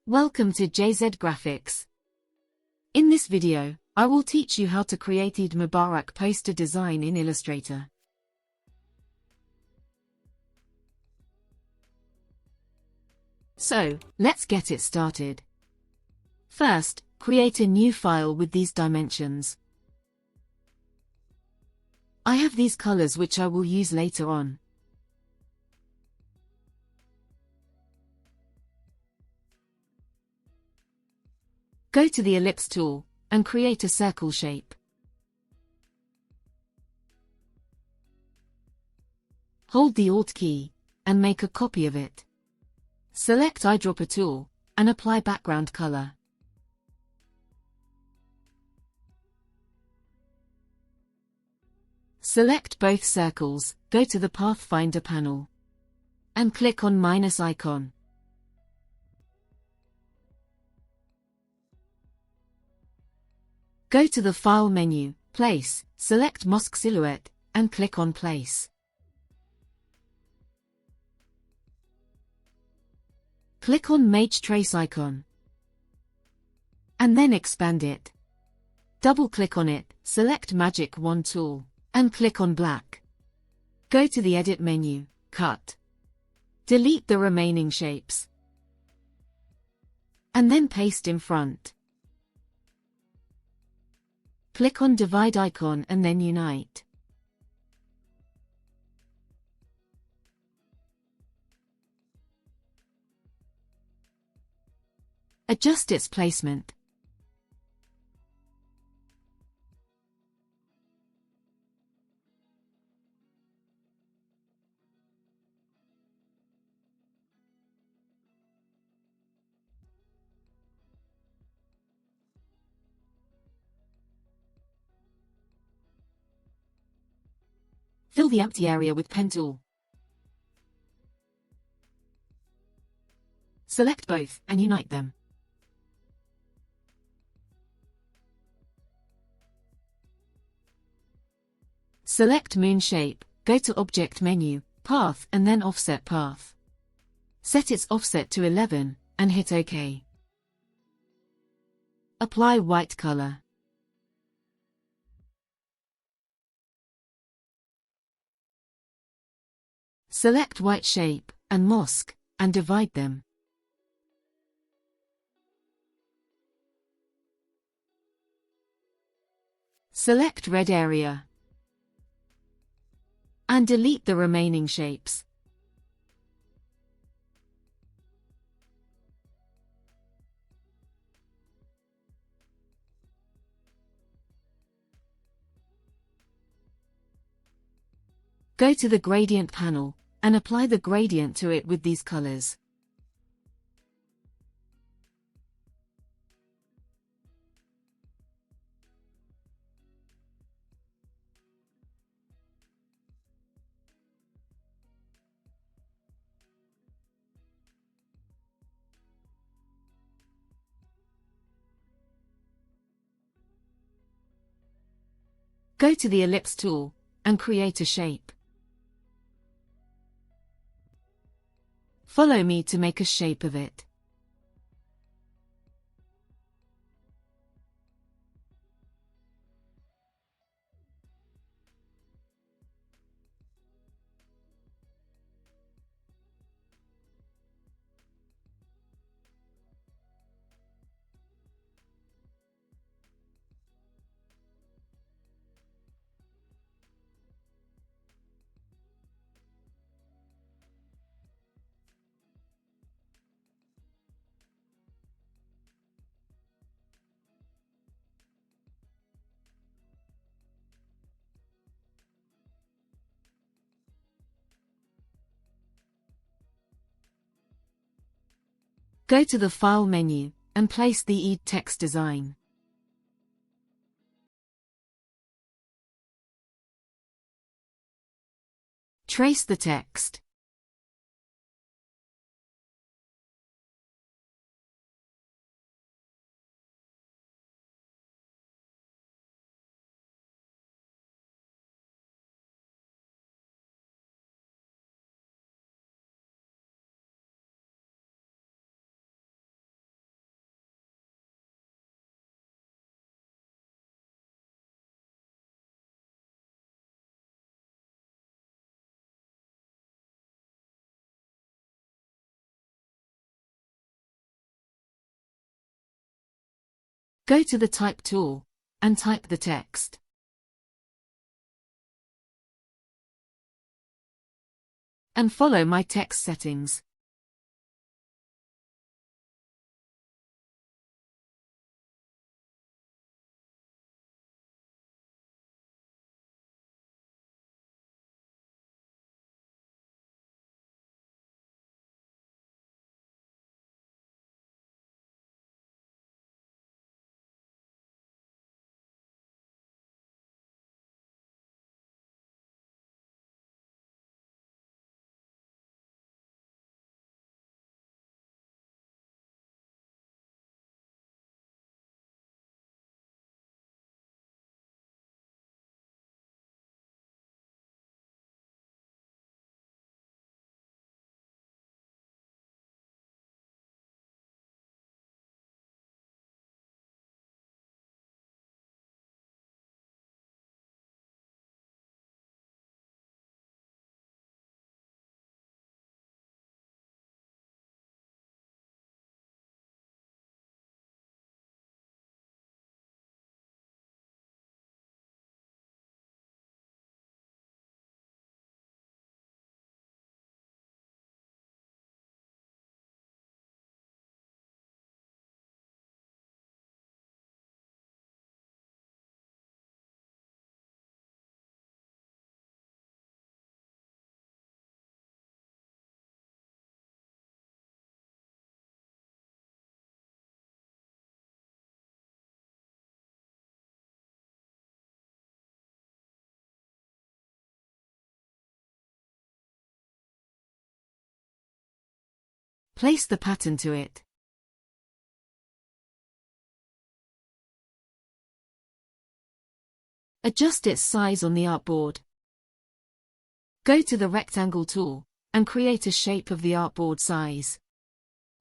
Welcome to jzgraphics. In this video, I will teach you how to create Eid Mubarak poster design in Illustrator. So, let's get it started. First, create a new file with these dimensions. I have these colors which I will use later on. Go to the ellipse tool, and create a circle shape. Hold the Alt key, and make a copy of it. Select eyedropper tool, and apply background color. Select both circles, go to the Pathfinder panel, and click on minus icon. Go to the File menu, Place, select Mosque Silhouette, and click on Place. Click on Mage Trace icon, and then expand it. Double-click on it, select Magic Wand tool, and click on Black. Go to the Edit menu, Cut. Delete the remaining shapes, and then paste in front. Click on Divide icon and then Unite. Adjust its placement. Fill the empty area with pen tool. Select both and unite them. Select moon shape, go to Object menu, Path and then Offset Path. Set its offset to 11, and hit OK. Apply white color. Select white shape, and mosque, and divide them. Select red area, and delete the remaining shapes. Go to the gradient panel, and apply the gradient to it with these colors. Go to the ellipse tool, and create a shape. Follow me to make a shape of it. Go to the File menu, and place the Eid text design. Trace the text. Go to the Type tool, and type the text. And follow my text settings. Place the pattern to it. Adjust its size on the artboard. Go to the rectangle tool, and create a shape of the artboard size.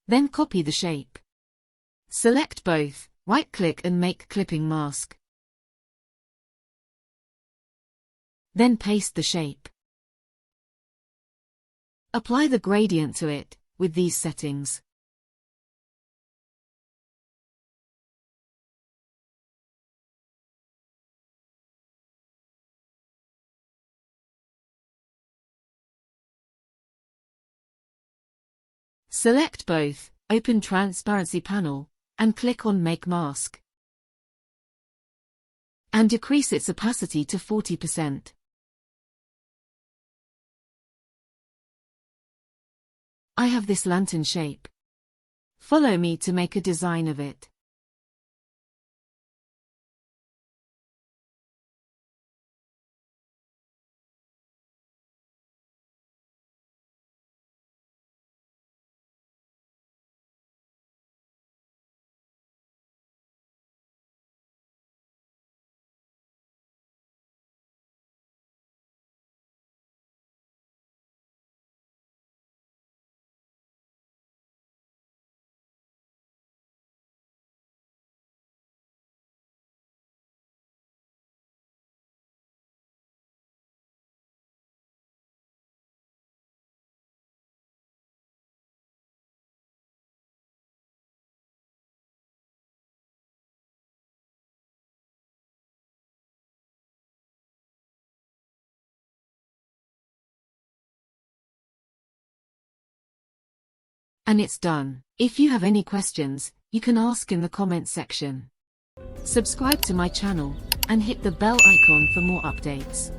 Then copy the shape. Select both, right-click and make clipping mask. Then paste the shape. Apply the gradient to it, with these settings. Select both, open Transparency panel, and click on Make Mask. And decrease its opacity to 40%. I have this lantern shape. Follow me to make a design of it. And it's done. If you have any questions, you can ask in the comment section. Subscribe to my channel, and hit the bell icon for more updates.